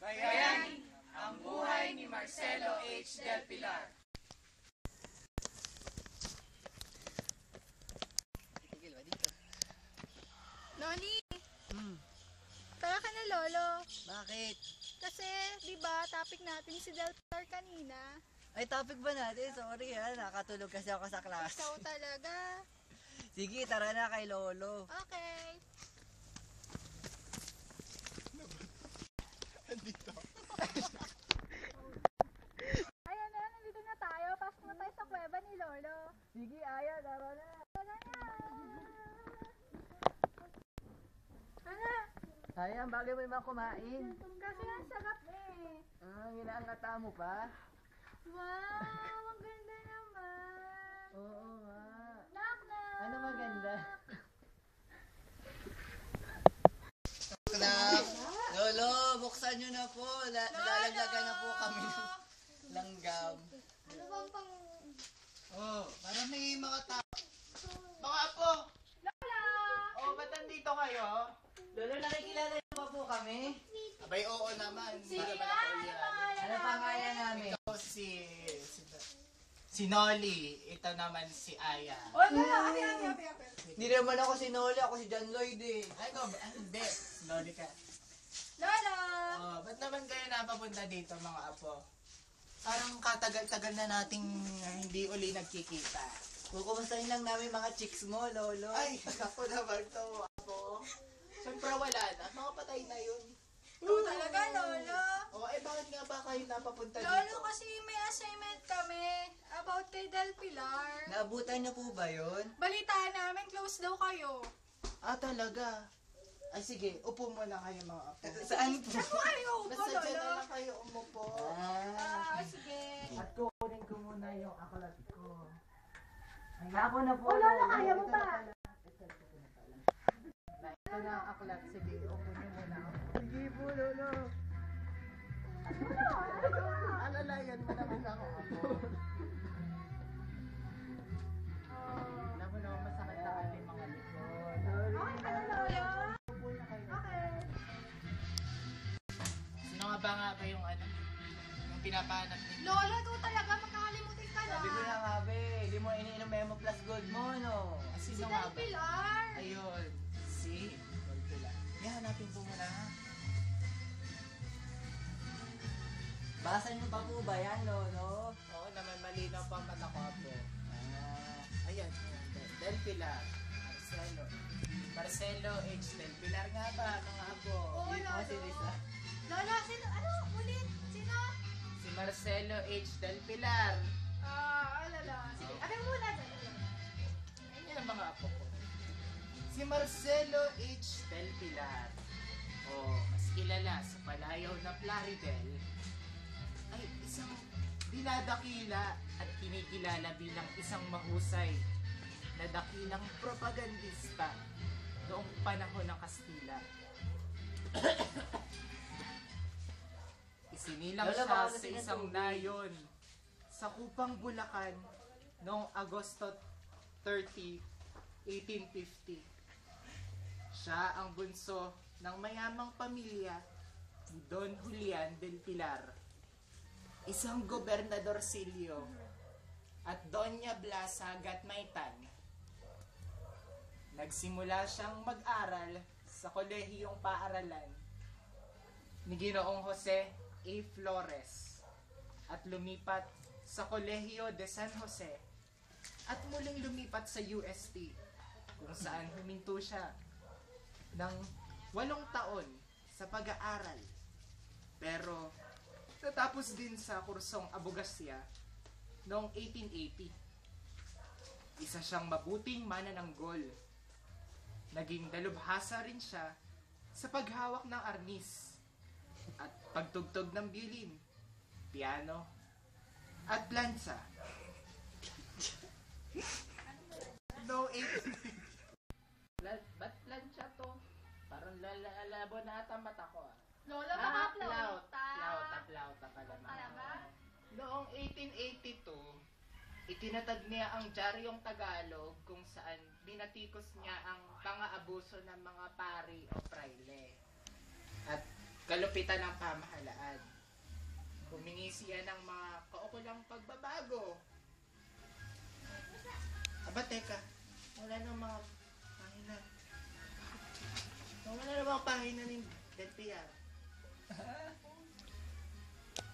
Bayani, ang buhay ni Marcelo H. Del Pilar. Noni! Tara ka na, Lolo. Bakit? Kasi, di ba, topic natin si Del Pilar kanina. Ay, topic ba natin? Sorry nakatulog kasi ako sa class. Ikaw talaga. Sige, tara na kay Lolo. Okay. Ayan na, nandito na tayo. Pasok na tayo sa kuweba ni Lolo. Sige, Aya, tara na. Tara na! Tara! Sayang, bagay mo yung mga kumain. Kasi ang sarap eh. Ginaangata mo pa? Wow! Ang ganda naman! Oo nga. Knock knock! Ano maganda? Lolo, buksan nyo na po. Lalaglagan na po kami ng langgam. Ano bang pang... Oh, parang may mga tao. Mga apo! Lola! Oh, ba't nandito kayo? Lolo, nakikilala nyo pa po kami? Abay, oo naman. Sige Hindi nga, naman ako ano yan. pangalan Ano pangalan namin? Ito si Nolly. Ito naman si Aya. Oh, Lola! Abi. Hindi naman ako si Noli, ako si John Lloyd eh. Ay, ko, hindi. Nolly ka. Lola! Oh, ba't naman kayo napapunta dito, mga apo? Parang katagal-tagal na nating hindi uli nagkikita. Kukumustahin lang namin mga chicks mo, Lolo. Ay, ako naman to, apo. Siyempre wala na. Mga patay na yun. Ikaw talaga, Lolo. Oh, bakit nga ba kayo napapunta Lolo, dito? kasi may assignment kami about kay Del Pilar. Naabutan niyo po ba yun? Balitaan namin, close daw kayo. Ah, talaga? Ay, sige. Upo muna kayo, mga apo. Saan po? Saan mo kayo upo, Basta dyan Lolo? na lang kayo umupo. Sige. At kukunin ko muna yung aklat ko. Ay, ako na po. Oh, Lolo, kaya mo pa. Ito na ang aklat. Sige, upo niyo muna. Sige po, Lolo. Alalayan mo naman ako, apo. Alam mo naman, masakit na kami mga likod. Okay ka na, Lolo? Upo na kayo. Okay. Sino ba yung yung pinapahanap ninyo? Lolo, ito talaga, makakalimutin ka na. Sabi ko na nga, be. Hindi mo iniinom Memo Plus Gold mo, no? Si Sino Del nga ba? Pilar. Ayun, si Golpila. Yan, hanapin po muna ha. Basa niyo pa po ba yan, Lolo? Oo naman, malinaw pa ang mata ko po. Ayan, Del Pilar. Marcelo H. Del Pilar nga ba, mga apo? Oo, Hindi po si Lolo. Risa. Lolo, sino? Ano? Ulit? Sino? Si Marcelo H. Del Pilar. Lolo. Sige, akin muna. Ayan ang mga apo ko. Si Marcelo H. Del Pilar. O mas kilala sa palayaw na Plaridel, ay isang dinadakila at kinikilala bilang isang mahusay na dakilang propagandista noong panahon ng Kastila. Isinilang Lolo, siya baka sa gusto niya isang tubig. nayon sa Kupang Bulacan noong Agosto 30, 1850. Siya ang bunso ng mayamang pamilya ni Don Julian del Pilar, isang gobernador silyo, at Doña Blasa Gatmaitan. Nagsimula siyang mag-aral sa kolehiyong paaralan ni Ginoong Jose A. Flores at lumipat sa Kolehiyo de San Jose at muling lumipat sa UST kung saan huminto siya ng 8 taon sa pag-aaral. Pero natapos din sa kursong abogasya noong 1880. Isa siyang mabuting manananggol. Naging dalubhasa rin siya sa paghawak ng arnis at pagtugtog ng violin, piano, at plansa. No, 18... Ba't plancha to? Parang lalabo na ata mata ko ah. Lolo, baka plauta. Plauta pala. Talaga? Noong 1882, itinatag niya ang Diaryong Tagalog kung saan binatikos niya ang pang-aabuso ng mga pari o praile. At kalupitan ng pamahalaan. Humingi siya ng mga kaukulang pagbabago. Aba, teka. Wala nang mga pahina. Wala na mga pahina ni Del Pilar.